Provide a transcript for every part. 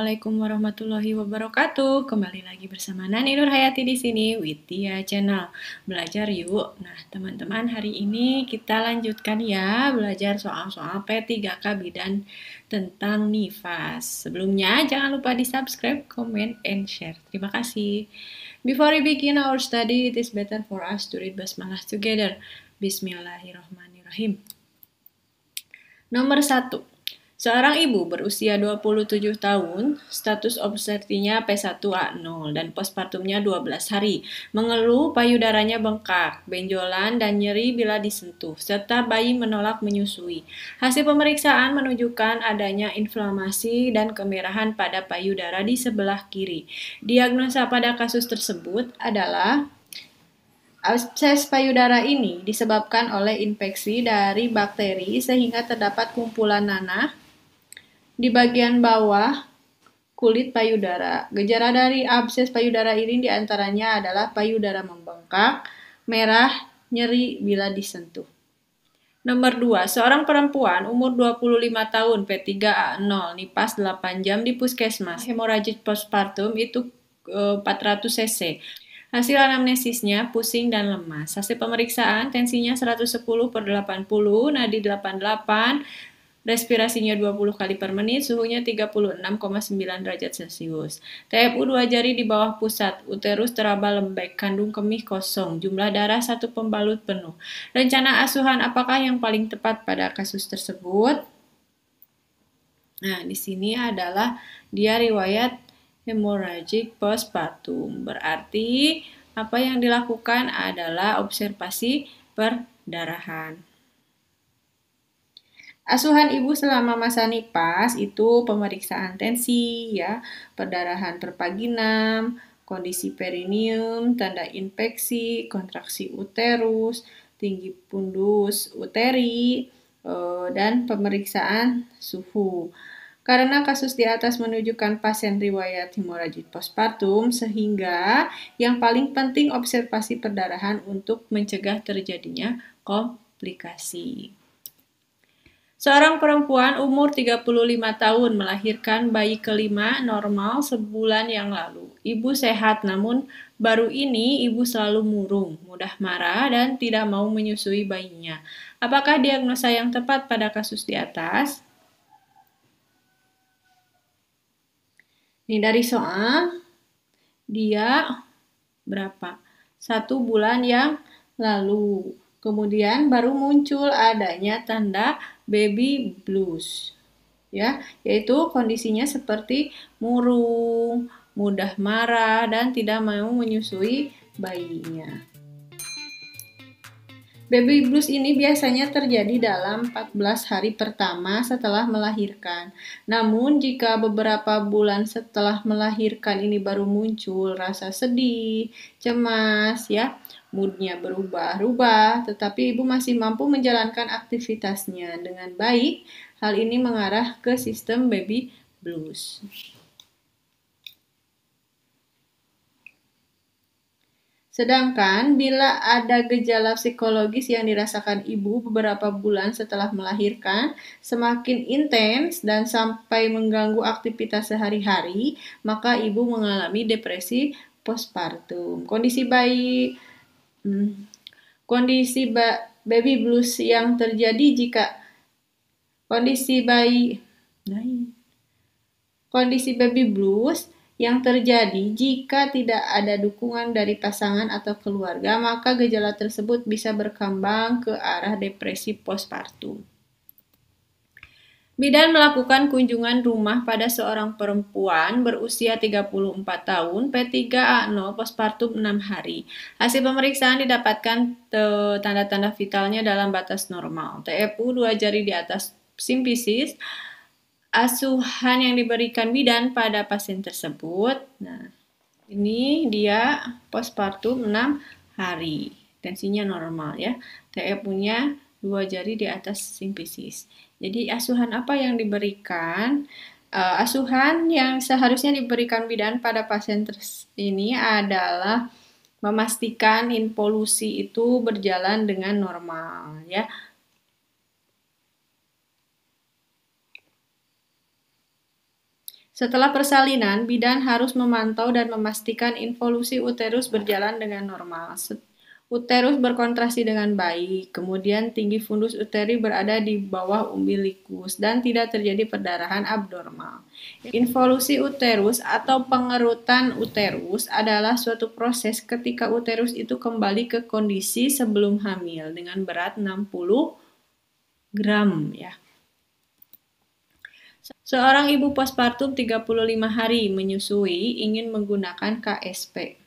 Assalamualaikum warahmatullahi wabarakatuh. Kembali lagi bersama Nani Nurhayati di sini, Widya Channel. Belajar yuk. Nah, teman-teman, hari ini kita lanjutkan ya belajar soal-soal P3K bidan tentang nifas. Sebelumnya, jangan lupa di-subscribe, comment, and share. Terima kasih. Before we begin our study, it is better for us to read basmalah together. Bismillahirrahmanirrahim. Nomor 1. Seorang ibu berusia 27 tahun, status obstetrinya P1A0 dan postpartumnya 12 hari, mengeluh payudaranya bengkak, benjolan dan nyeri bila disentuh, serta bayi menolak menyusui. Hasil pemeriksaan menunjukkan adanya inflamasi dan kemerahan pada payudara di sebelah kiri. Diagnosa pada kasus tersebut adalah abses payudara ini disebabkan oleh infeksi dari bakteri sehingga terdapat kumpulan nanah di bagian bawah kulit payudara. Gejala dari abses payudara ini diantaranya adalah payudara membengkak, merah, nyeri bila disentuh. Nomor 2, seorang perempuan umur 25 tahun P3A0 nifas 8 jam di puskesmas. Hemoragik postpartum itu 400 cc. Hasil anamnesisnya pusing dan lemas. Hasil pemeriksaan tensinya 110/80, nadi 88, respirasinya 20 kali per menit, suhunya 36,9 derajat Celcius. TFU 2 jari di bawah pusat, uterus teraba lembek, kandung kemih kosong, jumlah darah 1 pembalut penuh. Rencana asuhan apakah yang paling tepat pada kasus tersebut? Nah, di sini adalah dia riwayat hemorrhagic postpartum. Berarti apa yang dilakukan adalah observasi perdarahan. Asuhan ibu selama masa nifas itu pemeriksaan tensi, ya, perdarahan perpaginam, kondisi perineum, tanda infeksi, kontraksi uterus, tinggi pundus uteri, dan pemeriksaan suhu. Karena kasus di atas menunjukkan pasien riwayat hemorragik postpartum, sehingga yang paling penting observasi perdarahan untuk mencegah terjadinya komplikasi. Seorang perempuan umur 35 tahun melahirkan bayi kelima normal sebulan yang lalu. Ibu sehat, namun baru ini ibu selalu murung, mudah marah, dan tidak mau menyusui bayinya. Apakah diagnosa yang tepat pada kasus di atas? Ini dari soal, dia berapa? 1 bulan yang lalu. Kemudian baru muncul adanya tanda baby blues, ya, yaitu kondisinya seperti murung, mudah marah, dan tidak mau menyusui bayinya. Baby blues ini biasanya terjadi dalam 14 hari pertama setelah melahirkan. Namun jika beberapa bulan setelah melahirkan ini baru muncul rasa sedih, cemas, ya, moodnya berubah-ubah, tetapi ibu masih mampu menjalankan aktivitasnya dengan baik. Hal ini mengarah ke sistem baby blues. Sedangkan bila ada gejala psikologis yang dirasakan ibu beberapa bulan setelah melahirkan, semakin intens dan sampai mengganggu aktivitas sehari-hari, maka ibu mengalami depresi postpartum. Kondisi baby blues yang terjadi jika kondisi baby blues yang terjadi jika tidak ada dukungan dari pasangan atau keluarga, maka gejala tersebut bisa berkembang ke arah depresi postpartum. Bidan melakukan kunjungan rumah pada seorang perempuan berusia 34 tahun, P3A0, postpartum 6 hari. Hasil pemeriksaan didapatkan tanda-tanda vitalnya dalam batas normal. TFU 2 jari di atas simpisis. Asuhan yang diberikan bidan pada pasien tersebut. Nah, ini dia postpartum 6 hari. Tensinya normal, ya. TFU-nya 2 jari di atas simpisis. Jadi asuhan apa yang diberikan? Asuhan yang seharusnya diberikan bidan pada pasien ini adalah memastikan involusi itu berjalan dengan normal, ya. Setelah persalinan, bidan harus memantau dan memastikan involusi uterus berjalan dengan normal. Uterus berkontraksi dengan baik, kemudian tinggi fundus uteri berada di bawah umbilikus dan tidak terjadi perdarahan abnormal. Involusi uterus atau pengerutan uterus adalah suatu proses ketika uterus itu kembali ke kondisi sebelum hamil dengan berat 60 gram ya. Seorang ibu postpartum 35 hari menyusui ingin menggunakan KSP.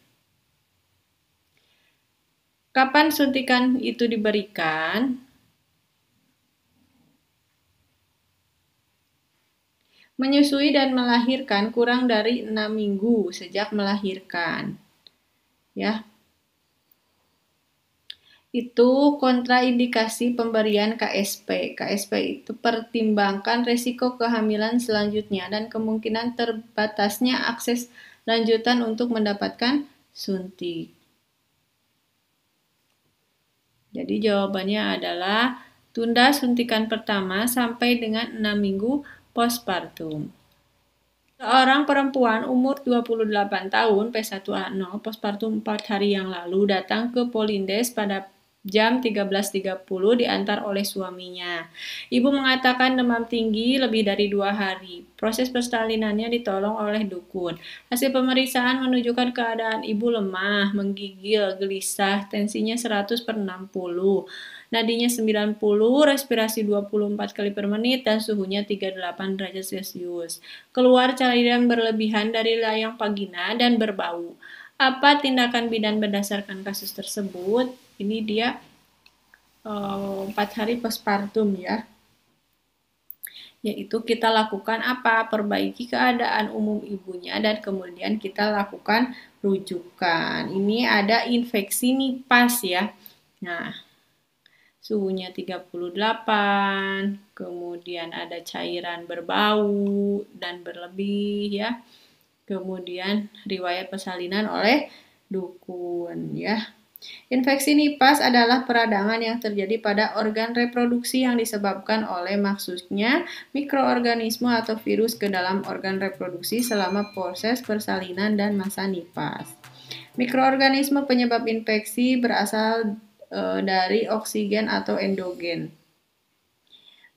Kapan suntikan itu diberikan? Menyusui dan melahirkan kurang dari 6 minggu sejak melahirkan. Ya. Itu kontraindikasi pemberian KSP. KSP itu pertimbangkan resiko kehamilan selanjutnya dan kemungkinan terbatasnya akses lanjutan untuk mendapatkan suntik. Jadi jawabannya adalah tunda suntikan pertama sampai dengan 6 minggu postpartum. Seorang perempuan umur 28 tahun P1A0 postpartum 4 hari yang lalu datang ke Polindes pada jam 13.30 diantar oleh suaminya. Ibu mengatakan demam tinggi lebih dari 2 hari. Proses persalinannya ditolong oleh dukun. Hasil pemeriksaan menunjukkan keadaan ibu lemah, menggigil, gelisah, tensinya 100/60. Nadinya 90, respirasi 24 kali per menit, dan suhunya 38 derajat Celcius. Keluar cairan berlebihan dari layang vagina dan berbau. Apa tindakan bidan berdasarkan kasus tersebut? Ini dia 4 hari postpartum ya. Yaitu kita lakukan apa? Perbaiki keadaan umum ibunya dan kemudian kita lakukan rujukan. Ini ada infeksi nipas ya. Nah, suhunya 38, kemudian ada cairan berbau dan berlebih ya. Kemudian riwayat persalinan oleh dukun ya. Infeksi nipas adalah peradangan yang terjadi pada organ reproduksi yang disebabkan oleh maksudnya mikroorganisme atau virus ke dalam organ reproduksi selama proses persalinan dan masa nipas. Mikroorganisme penyebab infeksi berasal dari oksigen atau endogen.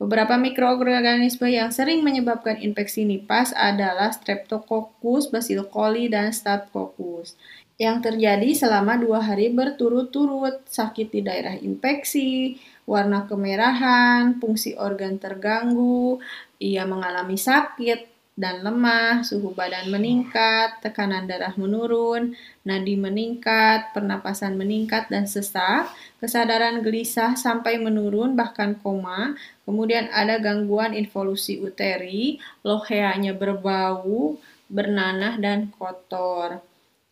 Beberapa mikroorganisme yang sering menyebabkan infeksi nipas adalah Streptococcus, Bacillus coli, dan Staphylococcus yang terjadi selama 2 hari berturut-turut. Sakit di daerah infeksi, warna kemerahan, fungsi organ terganggu, ia mengalami sakit dan lemah, suhu badan meningkat, tekanan darah menurun, nadi meningkat, pernapasan meningkat dan sesak, kesadaran gelisah sampai menurun bahkan koma, kemudian ada gangguan involusi uteri, loheanya berbau, bernanah dan kotor.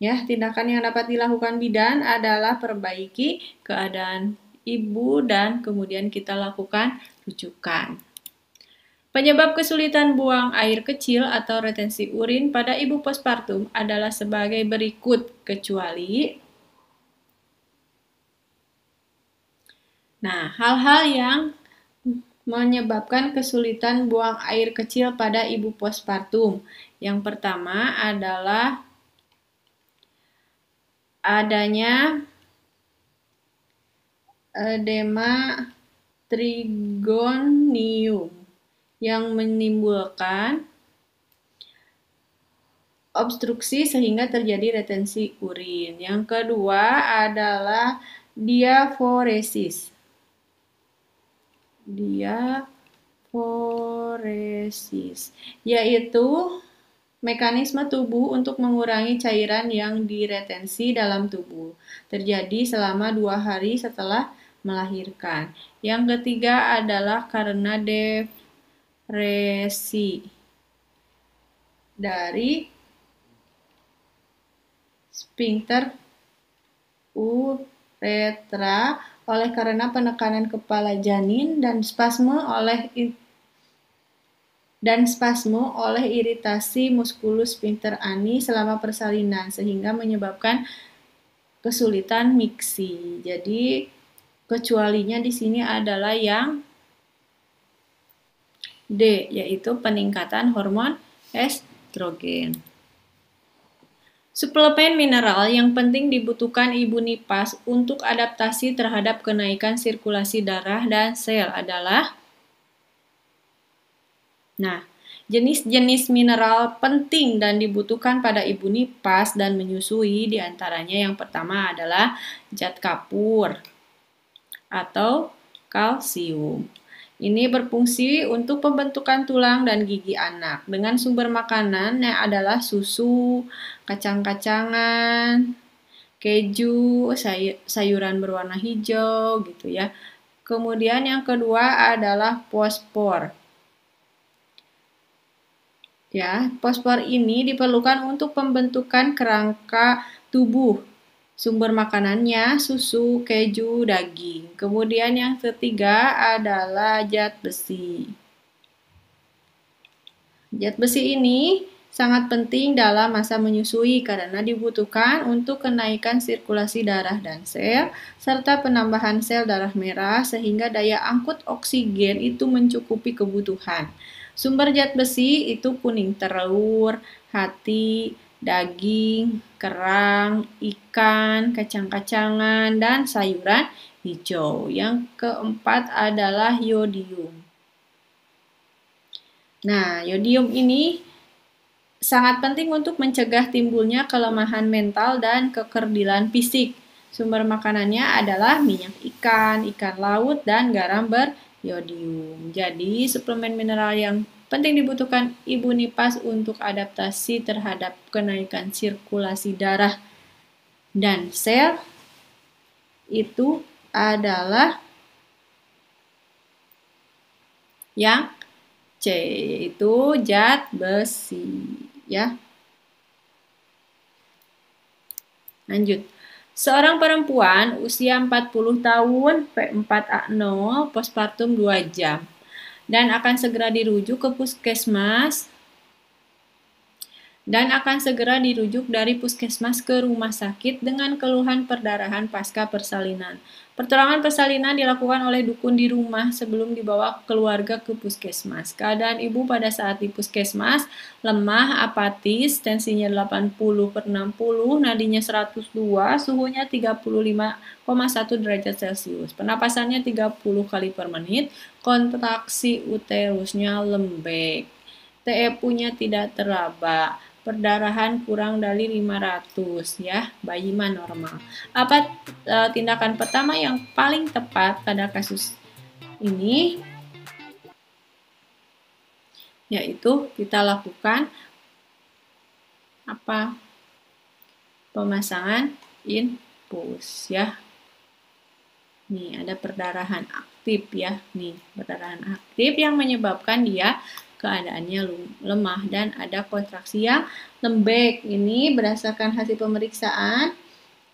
Ya, tindakan yang dapat dilakukan bidan adalah perbaiki keadaan ibu dan kemudian kita lakukan rujukan. Penyebab kesulitan buang air kecil atau retensi urin pada ibu postpartum adalah sebagai berikut, kecuali hal-hal yang menyebabkan kesulitan buang air kecil pada ibu postpartum. Yang pertama adalah adanya edema trigonium yang menimbulkan obstruksi sehingga terjadi retensi urin. Yang kedua adalah diaforesis. Yaitu mekanisme tubuh untuk mengurangi cairan yang diretensi dalam tubuh. Terjadi selama 2 hari setelah melahirkan. Yang ketiga adalah karena depresi dari sphincter uretra oleh karena penekanan kepala janin dan spasme oleh iritasi muskulus sphincter ani selama persalinan sehingga menyebabkan kesulitan miksi. Jadi kecualinya di sini adalah yang D, yaitu peningkatan hormon estrogen. estrogen. Suplemen mineral yang penting dibutuhkan ibu nipas untuk adaptasi terhadap kenaikan sirkulasi darah dan sel adalah jenis-jenis mineral penting dan dibutuhkan pada ibu nipas dan menyusui diantaranya yang pertama adalah zat kapur atau kalsium. Ini berfungsi untuk pembentukan tulang dan gigi anak dengan sumber makanan yang adalah susu, kacang-kacangan, keju, sayuran berwarna hijau gitu ya. Kemudian yang kedua adalah fosfor. Ya, fosfor ini diperlukan untuk pembentukan kerangka tubuh. Sumber makanannya susu, keju, daging. Kemudian yang ketiga adalah zat besi. Zat besi ini sangat penting dalam masa menyusui karena dibutuhkan untuk kenaikan sirkulasi darah dan sel, serta penambahan sel darah merah sehingga daya angkut oksigen itu mencukupi kebutuhan. Sumber zat besi itu kuning telur, hati, daging, kerang, ikan, kacang-kacangan, dan sayuran hijau. Yang keempat adalah yodium. Nah, yodium ini sangat penting untuk mencegah timbulnya kelemahan mental dan kekerdilan fisik. Sumber makanannya adalah minyak ikan, ikan laut, dan garam beryodium. Jadi, suplemen mineral yang penting dibutuhkan ibu nipas untuk adaptasi terhadap kenaikan sirkulasi darah dan sel itu adalah yang C, yaitu zat besi. Ya. Lanjut. Seorang perempuan usia 40 tahun, P4A0, postpartum 2 jam. Dan akan segera dirujuk ke puskesmas dari puskesmas ke rumah sakit dengan keluhan perdarahan pasca persalinan. Pertolongan persalinan dilakukan oleh dukun di rumah sebelum dibawa keluarga ke puskesmas. Keadaan ibu pada saat di puskesmas lemah, apatis, tensinya 80/60, nadinya 102, suhunya 35,1 derajat Celcius. Pernapasannya 30 kali per menit, kontraksi uterusnya lembek. TEFU-nya tidak teraba. Perdarahan kurang dari 500 ya, bayi mah normal. Apa tindakan pertama yang paling tepat pada kasus ini? Yaitu kita lakukan pemasangan infus ya. Nih, ada perdarahan aktif ya. Nih, perdarahan aktif yang menyebabkan dia keadaannya lemah dan ada kontraksi yang lembek. Ini berdasarkan hasil pemeriksaan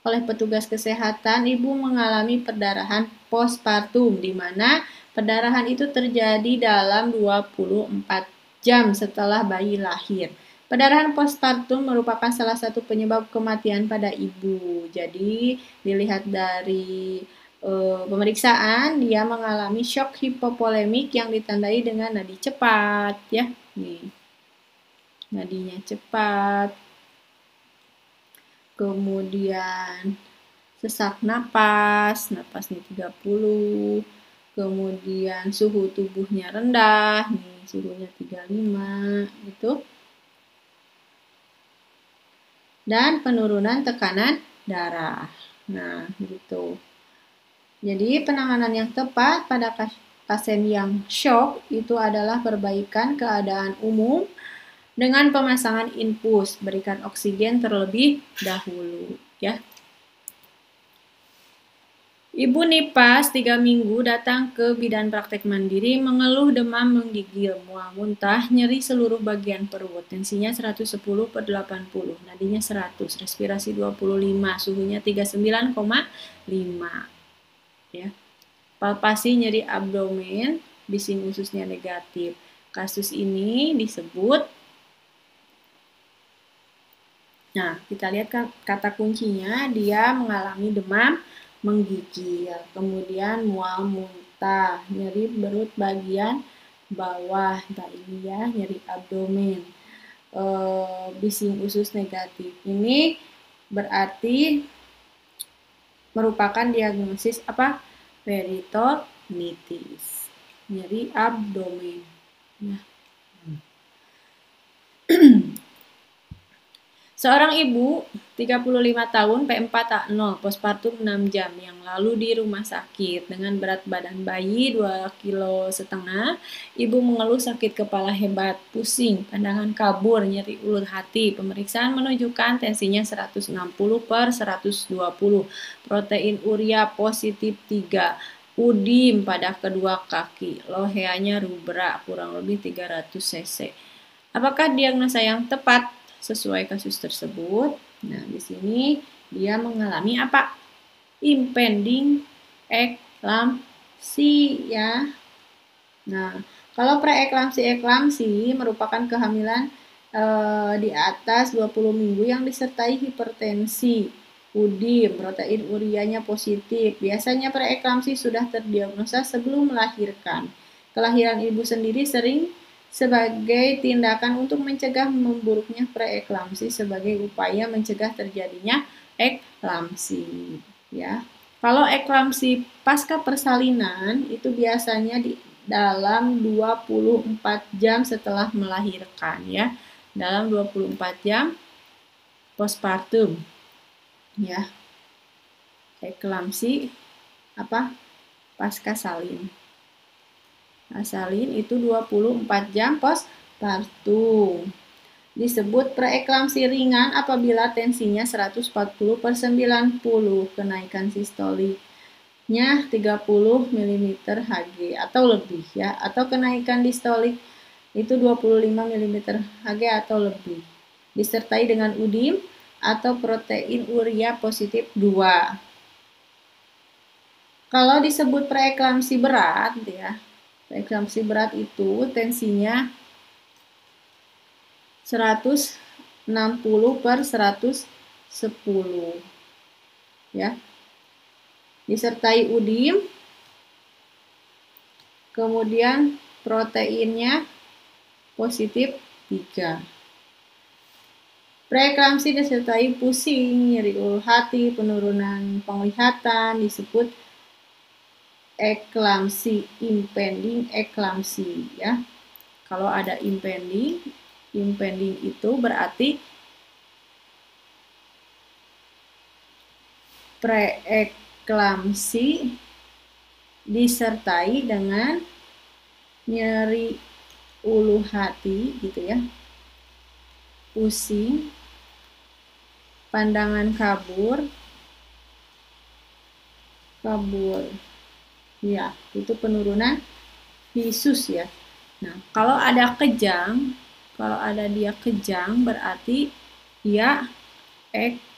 oleh petugas kesehatan, ibu mengalami perdarahan postpartum di mana perdarahan itu terjadi dalam 24 jam setelah bayi lahir. Perdarahan postpartum merupakan salah satu penyebab kematian pada ibu. Jadi, dilihat dari pemeriksaan, dia mengalami shock hipovolemik yang ditandai dengan nadi cepat ya. Nih. Nadinya cepat. Kemudian sesak napasnya 30. Kemudian suhu tubuhnya rendah, nih suhunya 35 gitu. Dan penurunan tekanan darah. Nah, gitu. Jadi, penanganan yang tepat pada pasien yang shock itu adalah perbaikan keadaan umum dengan pemasangan infus, berikan oksigen terlebih dahulu, ya. Ibu nipas 3 minggu datang ke bidan praktek mandiri mengeluh demam menggigil, mual muntah, nyeri seluruh bagian perut, tensinya 110/80, nadinya 100, respirasi 25, suhunya 39,5. Ya. Palpasi nyeri abdomen, bising ususnya negatif. Kasus ini disebut, nah kita lihat kata kuncinya, dia mengalami demam menggigil, kemudian mual muntah, nyeri perut bagian bawah, nah ini ya nyeri abdomen. bising usus negatif. Ini berarti merupakan diagnosis apa? Peritonitis, nyeri abdomen. Ya. Seorang ibu 35 tahun P4A0 postpartum 6 jam yang lalu di rumah sakit dengan berat badan bayi 2,5 kg. Ibu mengeluh sakit kepala hebat, pusing, pandangan kabur, nyeri ulut hati. Pemeriksaan menunjukkan tensinya 160/120, protein urea positif 3, udim pada kedua kaki, loheanya rubra kurang lebih 300 cc. Apakah diagnosa yang tepat sesuai kasus tersebut? Nah, di sini dia mengalami apa? Impending eklamsi ya. Nah, kalau preeklamsi merupakan kehamilan di atas 20 minggu yang disertai hipertensi, udim, protein ureanya positif. Biasanya preeklamsi sudah terdiagnosa sebelum melahirkan. Kelahiran ibu sendiri sering sebagai tindakan untuk mencegah memburuknya preeklamsi sebagai upaya mencegah terjadinya eklamsi ya. Kalau eklamsi pasca persalinan itu biasanya di dalam 24 jam setelah melahirkan ya. Dalam 24 jam postpartum ya. Eklamsi apa? Pasca salin. Nah, salin itu 24 jam postpartum. Disebut preeklamsi ringan apabila tensinya 140/90, kenaikan sistoliknya 30 mm Hg atau lebih ya, atau kenaikan distolik itu 25 mm Hg atau lebih. Disertai dengan udim atau protein urea positif 2. Kalau disebut preeklamsi berat ya, preeklamsi berat itu tensinya 160/110 ya. Disertai udim, kemudian proteinnya positif 3. Preeklamsi disertai pusing, nyeri ulut hati, penurunan penglihatan disebut eklamsi, impending eklamsi ya. Kalau ada impending itu berarti preeklamsi disertai dengan nyeri ulu hati gitu ya, pusing, pandangan kabur ya, itu penurunan visus ya. Nah, kalau ada dia kejang berarti dia eklamsi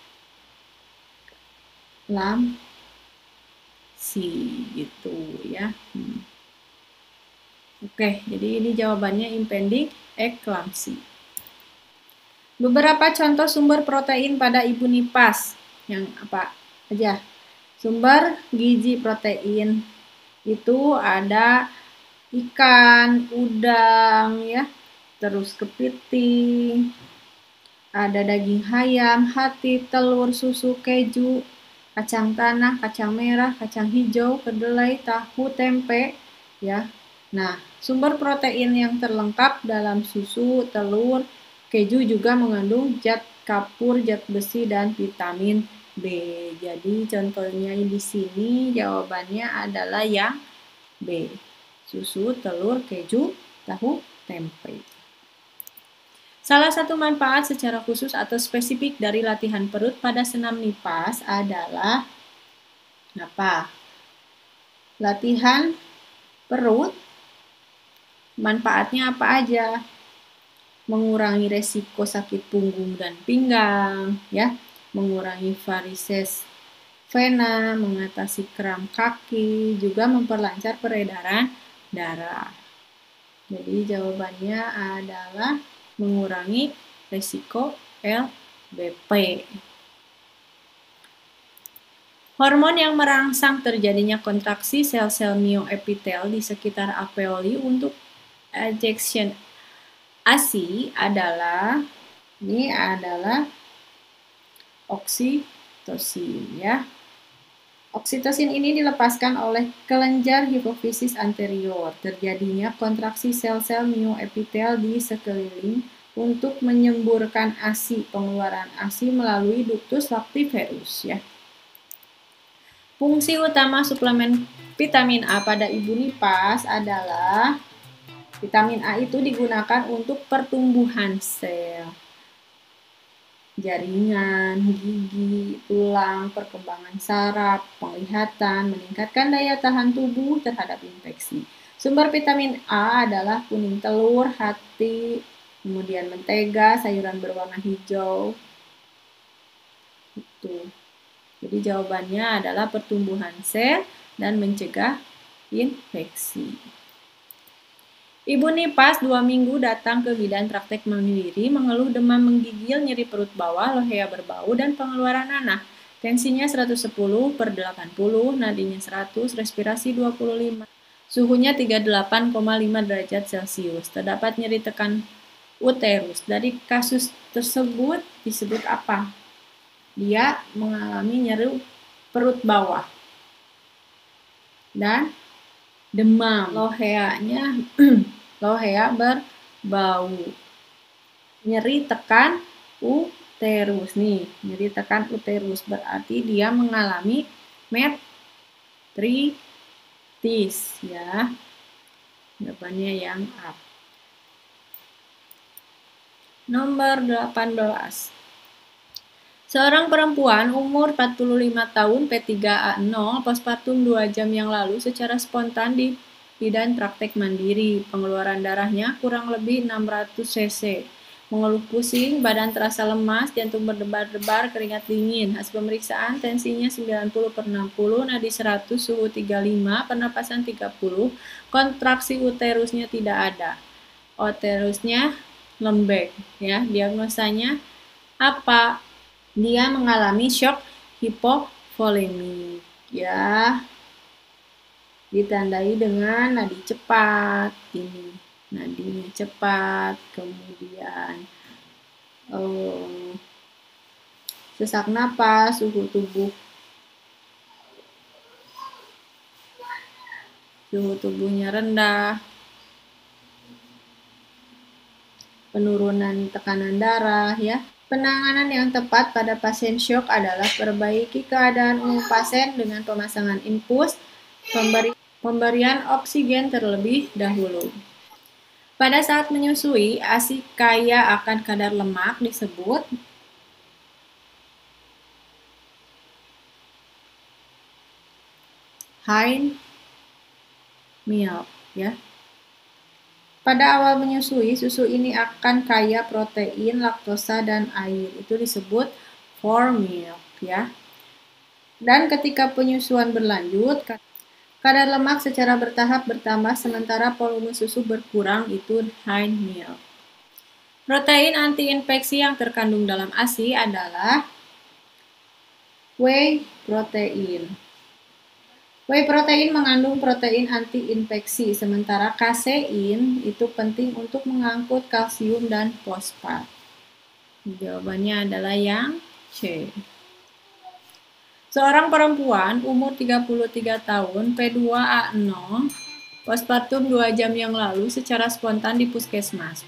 gitu ya. Oke, jadi ini jawabannya impending eklamsi. Beberapa contoh sumber protein pada ibu nipas yang apa aja? Sumber gizi protein itu ada ikan, udang ya, terus kepiting, ada daging ayam, hati, telur, susu, keju, kacang tanah, kacang merah, kacang hijau, kedelai, tahu, tempe ya. Nah, sumber protein yang terlengkap dalam susu, telur, keju juga mengandung zat kapur, zat besi, dan vitamin B. Jadi contohnya di sini jawabannya adalah yang B. Susu, telur, keju, tahu, tempe. Salah satu manfaat secara khusus atau spesifik dari latihan perut pada senam nipas adalah apa? Latihan perut manfaatnya apa aja? Mengurangi resiko sakit punggung dan pinggang, ya, mengurangi varises vena, mengatasi kram kaki, juga memperlancar peredaran darah. Jadi jawabannya adalah mengurangi resiko LBP. Hormon yang merangsang terjadinya kontraksi sel-sel myoepitel di sekitar alveoli untuk ejection ASI adalah oksitosin ya. Oksitosin ini dilepaskan oleh kelenjar hipofisis anterior. Terjadinya kontraksi sel-sel mioepitel di sekeliling untuk menyemburkan ASI, pengeluaran ASI melalui ductus lactiferus ya. Fungsi utama suplemen vitamin A pada ibu nipas adalah vitamin A itu digunakan untuk pertumbuhan sel, jaringan, gigi, tulang, perkembangan saraf, penglihatan, meningkatkan daya tahan tubuh terhadap infeksi. Sumber vitamin A adalah kuning telur, hati, kemudian mentega, sayuran berwarna hijau. Itu. Jadi jawabannya adalah pertumbuhan sel dan mencegah infeksi. Ibu nipas 2 minggu datang ke bidan praktek mandiri, mengeluh demam menggigil, nyeri perut bawah, lohea berbau, dan pengeluaran nanah. Tensinya 110/80, nadinya 100, respirasi 25. Suhunya 38,5 derajat Celcius. Terdapat nyeri tekan uterus. Dari kasus tersebut disebut apa? Dia mengalami nyeri perut bawah dan demam. Lohea berbau. Nyeri tekan uterus nih. Nyeri tekan uterus berarti dia mengalami metritis ya. Jawabannya yang A. Nomor 18. Seorang perempuan umur 45 tahun P3A0 postpartum 2 jam yang lalu secara spontan di bidan praktek mandiri. Pengeluaran darahnya kurang lebih 600 cc. Mengeluh pusing, badan terasa lemas, jantung berdebar-debar, keringat dingin. Hasil pemeriksaan tensinya 90/60, nadi 100, suhu 35, pernapasan 30, kontraksi uterusnya tidak ada. Uterusnya lembek ya. Diagnosanya apa? Dia mengalami shock hipovolemik ya, ditandai dengan nadi cepat, ini nadinya cepat, kemudian sesak napas, suhu tubuhnya rendah, penurunan tekanan darah ya. Penanganan yang tepat pada pasien syok adalah perbaiki keadaan umum pasien dengan pemasangan infus, pemberian oksigen terlebih dahulu. Pada saat menyusui, ASI kaya akan kadar lemak disebut high milk ya. Pada awal menyusui, susu ini akan kaya protein, laktosa, dan air. Itu disebut formilk ya. Dan ketika penyusuan berlanjut, kadar lemak secara bertahap bertambah sementara volume susu berkurang, itu high milk. Protein antiinfeksi yang terkandung dalam ASI adalah whey protein. Whey protein mengandung protein anti-infeksi, sementara kasein itu penting untuk mengangkut kalsium dan fosfat. Jawabannya adalah yang C. Seorang perempuan umur 33 tahun, P2A0, postpartum 2 jam yang lalu secara spontan di puskesmas.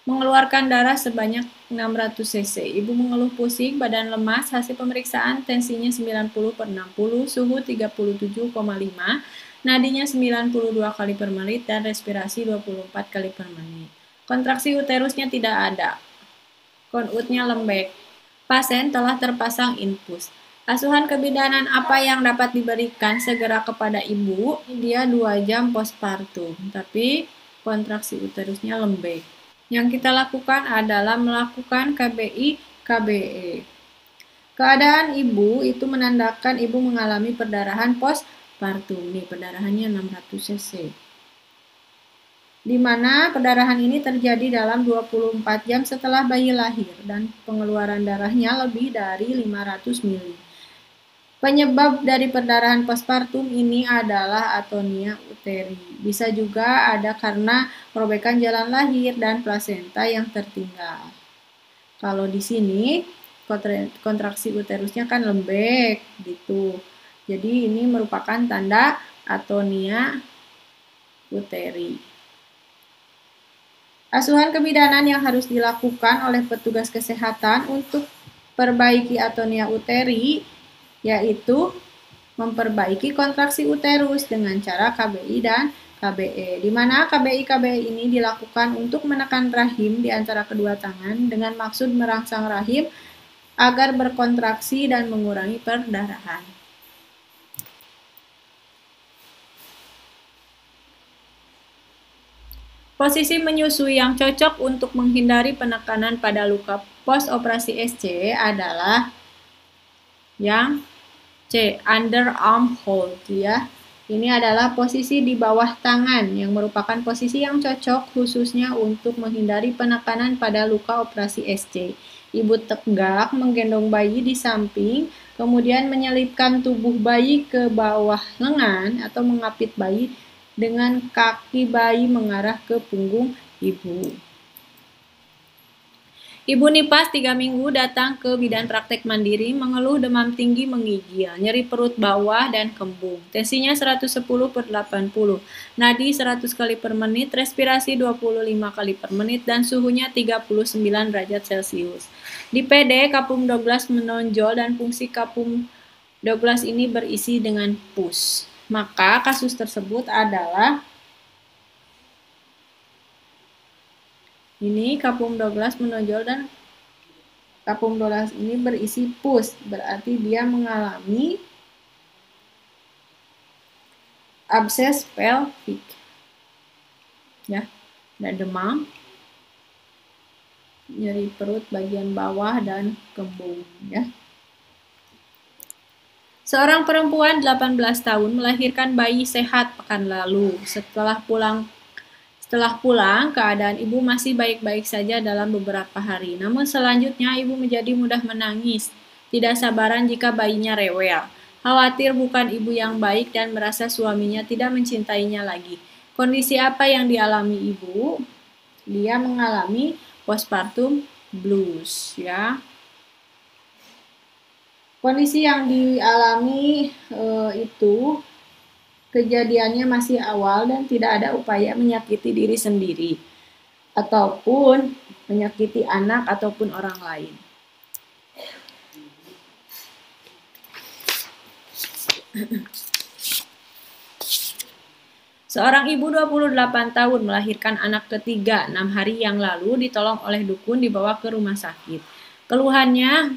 Mengeluarkan darah sebanyak 600 cc. Ibu mengeluh pusing, badan lemas, hasil pemeriksaan tensinya 90/60, suhu 37,5, nadinya 92 kali per menit, dan respirasi 24 kali per menit. Kontraksi uterusnya tidak ada. Konutnya lembek. Pasien telah terpasang infus. Asuhan kebidanan apa yang dapat diberikan segera kepada ibu? Dia 2 jam postpartum, tapi kontraksi uterusnya lembek. Yang kita lakukan adalah melakukan KBI/KBE. Keadaan ibu itu menandakan ibu mengalami perdarahan postpartum. Nih, perdarahannya 600 cc. Di mana perdarahan ini terjadi dalam 24 jam setelah bayi lahir dan pengeluaran darahnya lebih dari 500 ml. Penyebab dari perdarahan postpartum ini adalah atonia uteri. Bisa juga ada karena perobekan jalan lahir dan plasenta yang tertinggal. Kalau di sini kontraksi uterusnya kan lembek gitu. Jadi ini merupakan tanda atonia uteri. Asuhan kebidanan yang harus dilakukan oleh petugas kesehatan untuk perbaiki atonia uteri yaitu memperbaiki kontraksi uterus dengan cara KBI dan KBE, di mana KBI ini dilakukan untuk menekan rahim di antara kedua tangan dengan maksud merangsang rahim agar berkontraksi dan mengurangi perdarahan. Posisi menyusui yang cocok untuk menghindari penekanan pada luka post-operasi SC adalah yang C, underarm hold ya. Ini adalah posisi di bawah tangan yang merupakan posisi yang cocok khususnya untuk menghindari penekanan pada luka operasi SC. Ibu tegak menggendong bayi di samping, kemudian menyelipkan tubuh bayi ke bawah lengan atau mengapit bayi dengan kaki bayi mengarah ke punggung ibu. Ibu nipas 3 minggu datang ke bidan praktek mandiri, mengeluh demam tinggi menggigil, nyeri perut bawah dan kembung. Tensinya 110/80, nadi 100 kali per menit, respirasi 25 kali per menit, dan suhunya 39 derajat Celcius. Di PD, kapum Douglas menonjol dan fungsi kapum Douglas ini berisi dengan pus. Maka kasus tersebut adalah ini kapum Douglas menonjol dan kapum Douglas ini berisi pus, berarti dia mengalami abses pelvic. Ya, dan demam, nyeri perut bagian bawah dan kembung ya. Seorang perempuan 18 tahun melahirkan bayi sehat pekan lalu. Setelah pulang, keadaan ibu masih baik-baik saja dalam beberapa hari. Namun selanjutnya ibu menjadi mudah menangis, tidak sabaran jika bayinya rewel. Khawatir bukan ibu yang baik dan merasa suaminya tidak mencintainya lagi. Kondisi apa yang dialami ibu? Dia mengalami postpartum blues, ya. Kondisi yang dialami itu kejadiannya masih awal dan tidak ada upaya menyakiti diri sendiri ataupun menyakiti anak ataupun orang lain. Seorang ibu 28 tahun melahirkan anak ketiga 6 hari yang lalu ditolong oleh dukun dibawa ke rumah sakit. Keluhannya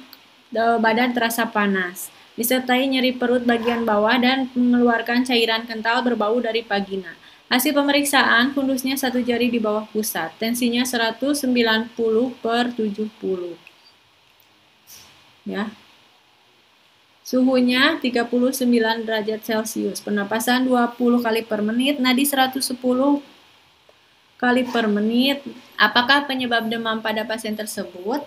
badan terasa panas, disertai nyeri perut bagian bawah dan mengeluarkan cairan kental berbau dari vagina. Hasil pemeriksaan, fundusnya 1 jari di bawah pusat, tensinya 190/70. Ya. Suhunya 39 derajat Celcius, pernapasan 20 kali per menit, nadi 110 kali per menit. Apakah penyebab demam pada pasien tersebut?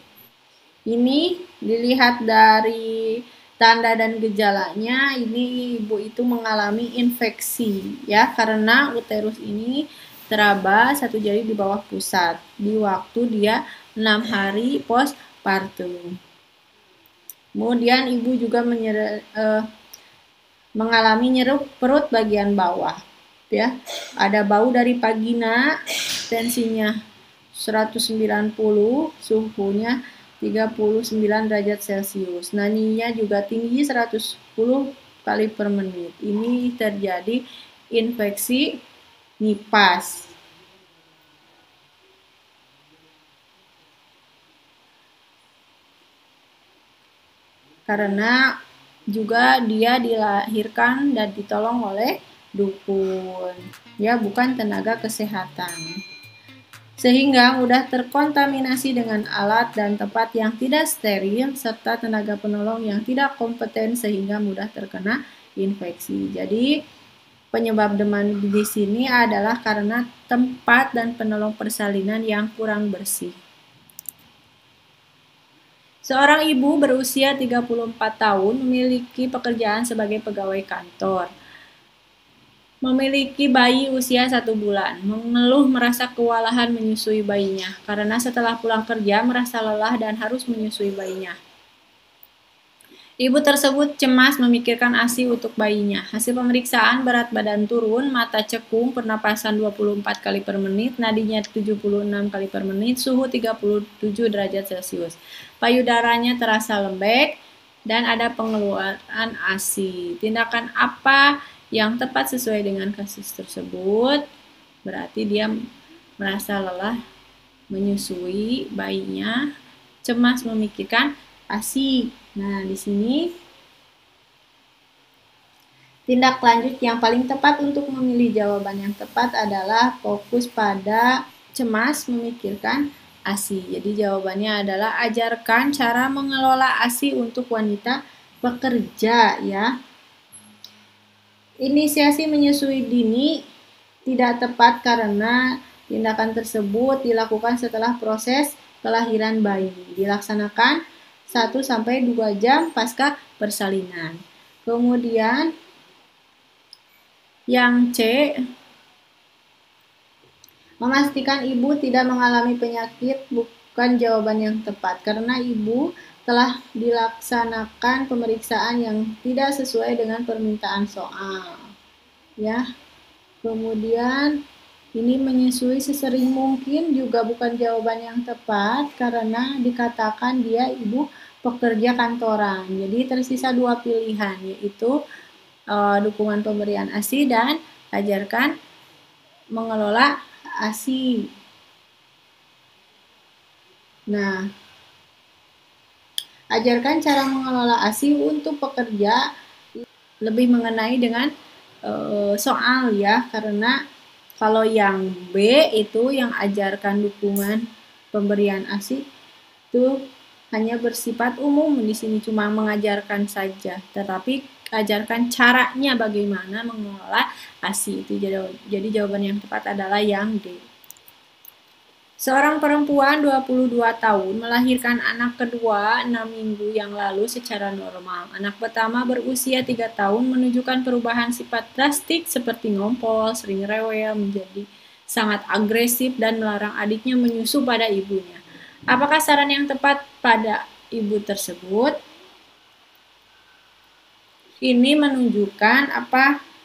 Ini dilihat dari tanda dan gejalanya, ini ibu itu mengalami infeksi ya, karena uterus ini teraba 1 jari di bawah pusat di waktu dia 6 hari postpartum. Kemudian ibu juga mengalami nyeri perut bagian bawah ya. Ada bau dari vagina, tensinya 190, suhunya 39 derajat Celcius. Nadinya juga tinggi 110 kali per menit. Ini terjadi infeksi nipas. Karena juga dia dilahirkan dan ditolong oleh dukun, ya, bukan tenaga kesehatan. Sehingga mudah terkontaminasi dengan alat dan tempat yang tidak steril serta tenaga penolong yang tidak kompeten sehingga mudah terkena infeksi. Jadi penyebab demam di sini adalah karena tempat dan penolong persalinan yang kurang bersih. Seorang ibu berusia 34 tahun memiliki pekerjaan sebagai pegawai kantor. Memiliki bayi usia 1 bulan, mengeluh merasa kewalahan menyusui bayinya, karena setelah pulang kerja merasa lelah dan harus menyusui bayinya. Ibu tersebut cemas memikirkan ASI untuk bayinya. Hasil pemeriksaan berat badan turun, mata cekung, pernapasan 24 kali per menit, nadinya 76 kali per menit, suhu 37 derajat Celcius. Payudaranya terasa lembek dan ada pengeluaran ASI. Tindakan apa yang tepat sesuai dengan kasus tersebut? Berarti dia merasa lelah menyusui bayinya, cemas memikirkan ASI. Nah, di sini tindak lanjut yang paling tepat untuk memilih jawaban yang tepat adalah fokus pada cemas memikirkan ASI. Jadi jawabannya adalah ajarkan cara mengelola ASI untuk wanita bekerja ya. Inisiasi menyusui dini tidak tepat karena tindakan tersebut dilakukan setelah proses kelahiran bayi. Dilaksanakan 1-2 jam pasca persalinan. Kemudian yang C, memastikan ibu tidak mengalami penyakit bukan jawaban yang tepat karena ibu telah dilaksanakan pemeriksaan yang tidak sesuai dengan permintaan soal. Ya. Kemudian ini menyusui sesering mungkin juga bukan jawaban yang tepat karena dikatakan dia ibu pekerja kantoran. Jadi tersisa 2 pilihan yaitu dukungan pemberian ASI dan ajarkan mengelola ASI. Nah, ajarkan cara mengelola ASI untuk pekerja lebih mengenai dengan soal ya, karena kalau yang B itu yang ajarkan dukungan pemberian ASI itu hanya bersifat umum, di sini cuma mengajarkan saja, tetapi ajarkan caranya bagaimana mengelola ASI itu. Jadi jawaban yang tepat adalah yang D. Seorang perempuan 22 tahun melahirkan anak kedua 6 minggu yang lalu secara normal. Anak pertama berusia 3 tahun menunjukkan perubahan sifat drastik seperti ngompol, sering rewel, menjadi sangat agresif dan melarang adiknya menyusu pada ibunya. Apakah saran yang tepat pada ibu tersebut? Ini menunjukkan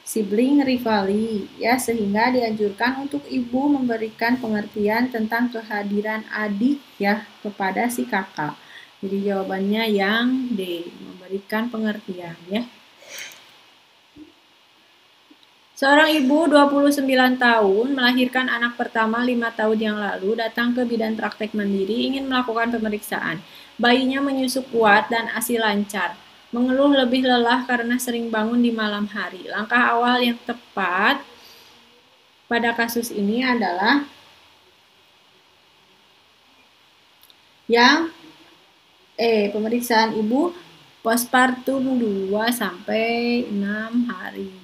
sibling rivalry ya, sehingga dianjurkan untuk ibu memberikan pengertian tentang kehadiran adik ya kepada si kakak. Jadi jawabannya yang D, memberikan pengertian ya. Seorang ibu 29 tahun melahirkan anak pertama 5 tahun yang lalu datang ke bidan praktek mandiri ingin melakukan pemeriksaan. Bayinya menyusu kuat dan ASI lancar. Mengeluh lebih lelah karena sering bangun di malam hari. Langkah awal yang tepat pada kasus ini adalah yang pemeriksaan ibu postpartum 2-6 hari.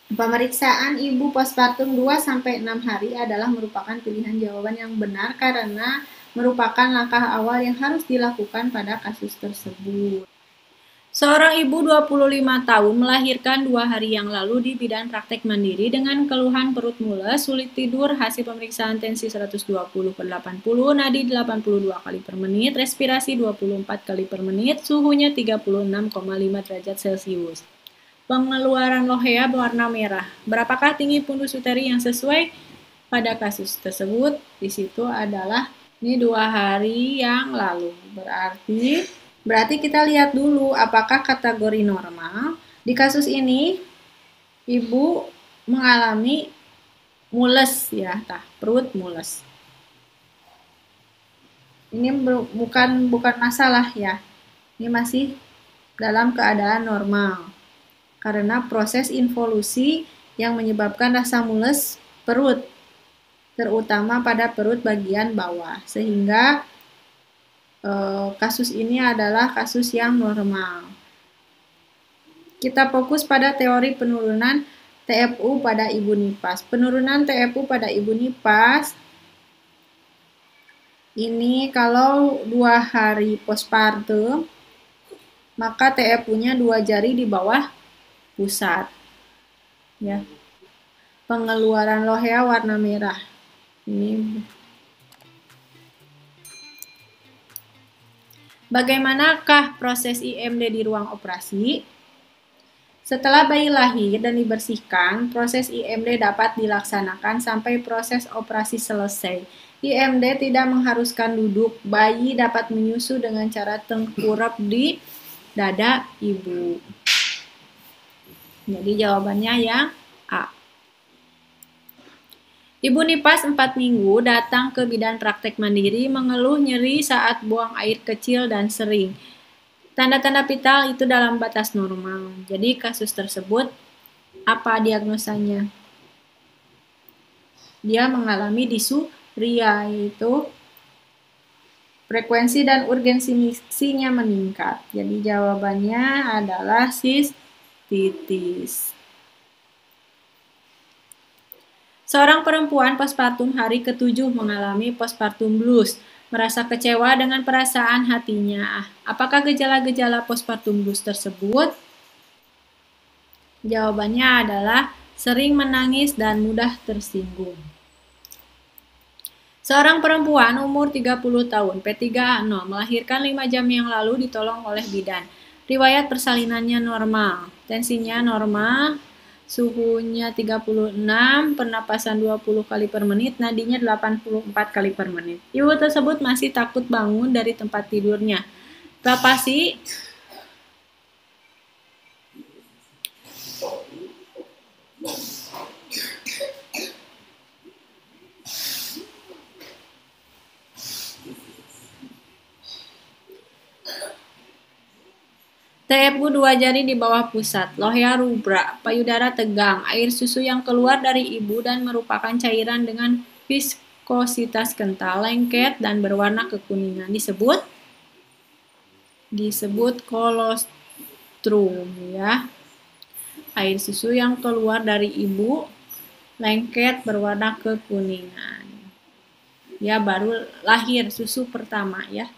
Pemeriksaan ibu postpartum 2-6 hari adalah merupakan pilihan jawaban yang benar karena merupakan langkah awal yang harus dilakukan pada kasus tersebut. Seorang ibu 25 tahun melahirkan 2 hari yang lalu di bidan praktek mandiri dengan keluhan perut mules, sulit tidur, hasil pemeriksaan tensi 120/80, nadi 82 kali per menit, respirasi 24 kali per menit, suhunya 36,5 derajat Celcius. Pengeluaran lohea berwarna merah. Berapakah tinggi pundus uteri yang sesuai pada kasus tersebut? Di situ adalah ini 2 hari yang lalu. Berarti kita lihat dulu apakah kategori normal. Di kasus ini ibu mengalami mules ya, perut mules. Ini bukan masalah ya. Ini masih dalam keadaan normal. Karena proses involusi yang menyebabkan rasa mules perut, terutama pada perut bagian bawah, sehingga kasus ini adalah kasus yang normal. Kita fokus pada teori penurunan TFU pada ibu nifas. Penurunan TFU pada ibu nifas Ini kalau 2 hari postpartum, maka TFU-nya 2 jari di bawah pusat. Ya. Pengeluaran lohea warna merah. Ini bagaimanakah proses IMD di ruang operasi? Setelah bayi lahir dan dibersihkan, proses IMD dapat dilaksanakan sampai proses operasi selesai. IMD tidak mengharuskan duduk, bayi dapat menyusu dengan cara tengkurap di dada ibu. Jadi jawabannya yang A. Ibu nifas 4 minggu datang ke bidan praktek mandiri mengeluh nyeri saat buang air kecil dan sering. Tanda-tanda vital itu dalam batas normal. Jadi kasus tersebut apa diagnosanya? Dia mengalami disuria, yaitu frekuensi dan urgensinya meningkat. Jadi jawabannya adalah sistitis. Seorang perempuan postpartum hari ke-7 mengalami postpartum blues, merasa kecewa dengan perasaan hatinya. Apakah gejala-gejala postpartum blues tersebut? Jawabannya adalah sering menangis dan mudah tersinggung. Seorang perempuan umur 30 tahun, P3A0, melahirkan 5 jam yang lalu ditolong oleh bidan. Riwayat persalinannya normal, tensinya normal, suhunya 36, pernapasan 20 kali per menit, nadinya 84 kali per menit. Ibu tersebut masih takut bangun dari tempat tidurnya. Berapa sih? TFU 2 jari di bawah pusat, lohea rubra, payudara tegang, air susu yang keluar dari ibu dan merupakan cairan dengan viskositas kental, lengket, dan berwarna kekuningan. Disebut kolostrum, ya. Air susu yang keluar dari ibu, lengket, berwarna kekuningan. Ya, baru lahir susu pertama, ya.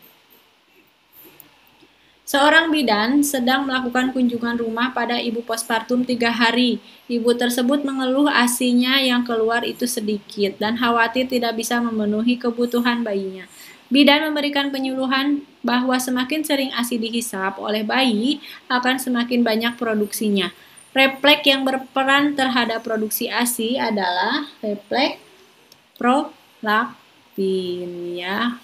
Seorang bidan sedang melakukan kunjungan rumah pada ibu postpartum 3 hari. Ibu tersebut mengeluh ASI-nya yang keluar itu sedikit dan khawatir tidak bisa memenuhi kebutuhan bayinya. Bidan memberikan penyuluhan bahwa semakin sering ASI dihisap oleh bayi akan semakin banyak produksinya. Refleks yang berperan terhadap produksi ASI adalah refleks prolaktin, ya.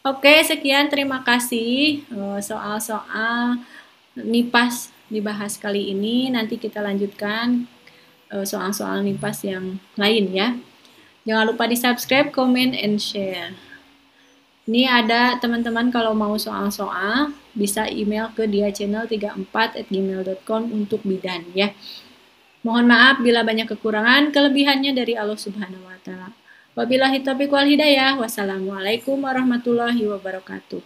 Oke, sekian, terima kasih. Soal-soal NIPAS dibahas kali ini. Nanti kita lanjutkan soal-soal NIPAS yang lain, ya. Jangan lupa di-subscribe, comment, and share. Ini ada teman-teman kalau mau soal-soal bisa email ke diachannel34@gmail.com untuk bidan, ya. Mohon maaf bila banyak kekurangan, kelebihannya dari Allah Subhanahu wa taala. Wabillahi taufiq wal hidayah. Wassalamualaikum warahmatullahi wabarakatuh.